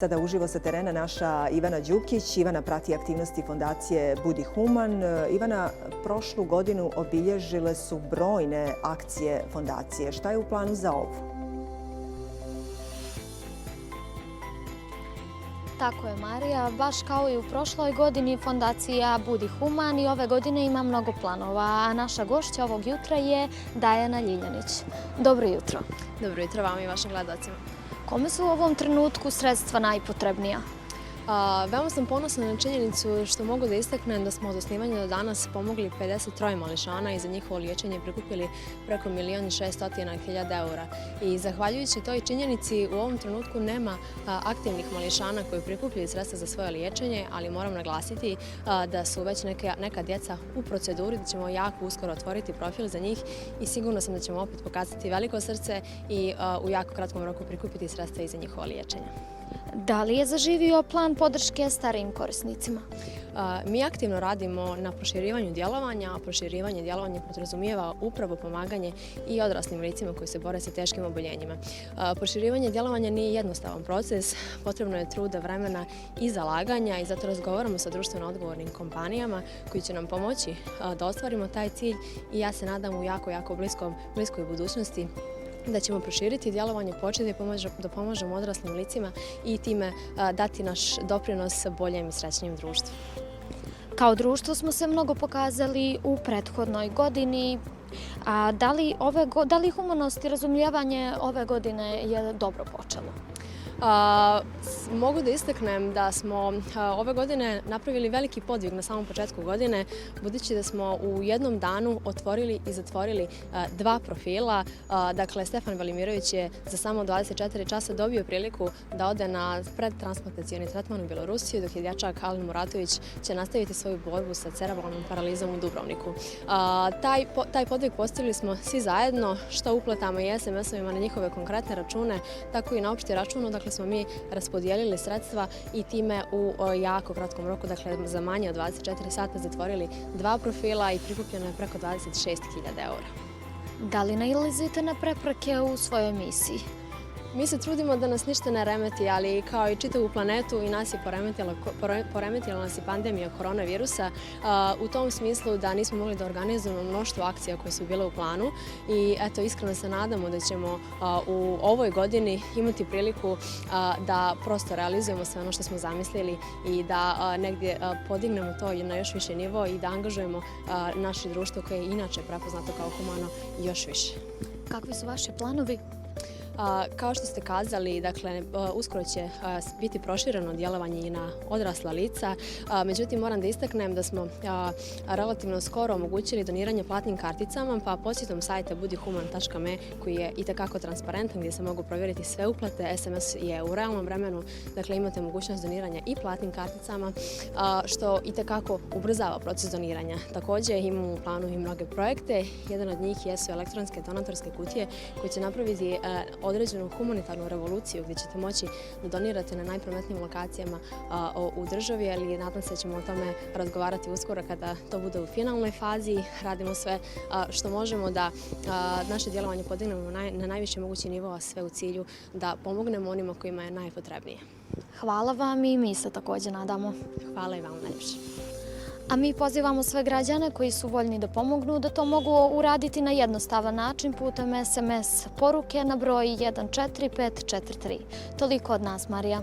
Sada uživo sa terena naša Ivana Đukić. Ivana prati aktivnosti fondacije Budi human. Ivana, prošlu godinu obilježile su brojne akcije fondacije. Šta je u planu za ovu? Tako je, Marija. Baš kao i u prošloj godini, fondacija Budi human i ove godine ima mnogo planova. A naša gošća ovog jutra je Dajana Ljiljanić. Dobro jutro. Dobro jutro vama i vašim gledalcima. Kome su u ovom trenutku sredstva najpotrebnija? Veoma sam ponosna na činjenicu što mogu da istaknem da smo od osnivanja do danas pomogli 53 mališana i za njihovo liječenje prikupili preko 1.600.000 eura. I zahvaljujući toj činjenici u ovom trenutku nema aktivnih mališana koji prikupljaju sredstva za svoje liječenje, ali moram naglasiti da su već neka djeca u proceduri, da ćemo jako uskoro otvoriti profil za njih i sigurno sam da ćemo opet pokazati veliko srce i u jako kratkom roku prikupiti sredstva i za njihovo liječenje. Da li je zaživio plan podrške starijim korisnicima? Mi aktivno radimo na proširivanju djelovanja, a proširivanje djelovanja podrazumijeva upravo pomaganje i odraslim licima koji se bore sa teškim oboljenjima. Proširivanje djelovanja nije jednostavan proces, potrebno je truda, vremena i zalaganja i zato razgovaramo sa društveno odgovornim kompanijama koji će nam pomoći da ostvarimo taj cilj i ja se nadam u jako bliskoj budućnosti da ćemo proširiti djelovanje, početi da pomažemo odraslim licima i time dati naš doprinos boljem i srećnijem društvu. Kao društvo smo se mnogo pokazali u prethodnoj godini. Da li humanost i razumijevanje ove godine je dobro počelo? Mogu da istaknem da smo ove godine napravili veliki podvig na samom početku godine, budući da smo u jednom danu otvorili i zatvorili dva profila. Dakle, Stefan Velimirović je za samo 24 časa dobio priliku da ode na predtransplantacioni tretman u Bjelorusiju, dok je dječak Alen Muratović će nastaviti svoju borbu sa cerebralnom paralizom u Dubrovniku. Taj podvig postigli smo svi zajedno, što uplatama i SMS-ovima na njihove konkretne račune, tako i na opšti račun. Dakle, smo mi raspodijelili sredstva i time u jako kratkom roku, dakle za manje od 24 sata, zatvorili dva profila i prikupljeno je preko 26.000 eura. Da li nailazite na prepreke u svojoj misiji? Mi se trudimo da nas ništa ne remeti, ali kao i čitavu planetu i nas je poremetila nas i pandemija koronavirusa, u tom smislu da nismo mogli da organizujemo mnoštvo akcija koje su bile u planu i eto, iskreno se nadamo da ćemo u ovoj godini imati priliku da prosto realizujemo sve ono što smo zamislili i da negdje podignemo to na još više nivo i da angažujemo naše društvo koje je inače prepoznato kao humano još više. Kakvi su vaši planovi? Kao što ste kazali, dakle, uskoro će biti prošireno djelovanje i na odrasla lica. Međutim, moram da istaknem da smo relativno skoro omogućili doniranje platnim karticama, pa posjetom sajta budihuman.me koji je itekako transparentan, gdje se mogu provjeriti sve uplate. SMS je u realnom vremenu, dakle imate mogućnost doniranja i platnim karticama, što itekako ubrzava proces doniranja. Također imamo u planu i mnoge projekte. Jedan od njih jesu elektronske donatorske kutije koje će napraviti određenu humanitarnu revoluciju gdje ćete moći da donirate na najprometnijim lokacijama u državi, ali nadam se da ćemo o tome razgovarati uskoro kada to bude u finalnoj fazi. Radimo sve što možemo da naše djelovanje podignemo na najviše mogući nivo, a sve u cilju da pomognemo onima kojima je najpotrebnije. Hvala vam i mi se također nadamo. Hvala i vam najljepše. A mi pozivamo sve građane koji su voljni da pomognu da to mogu uraditi na jednostavan način putem SMS poruke na broj 14543. Toliko od nas, Marija.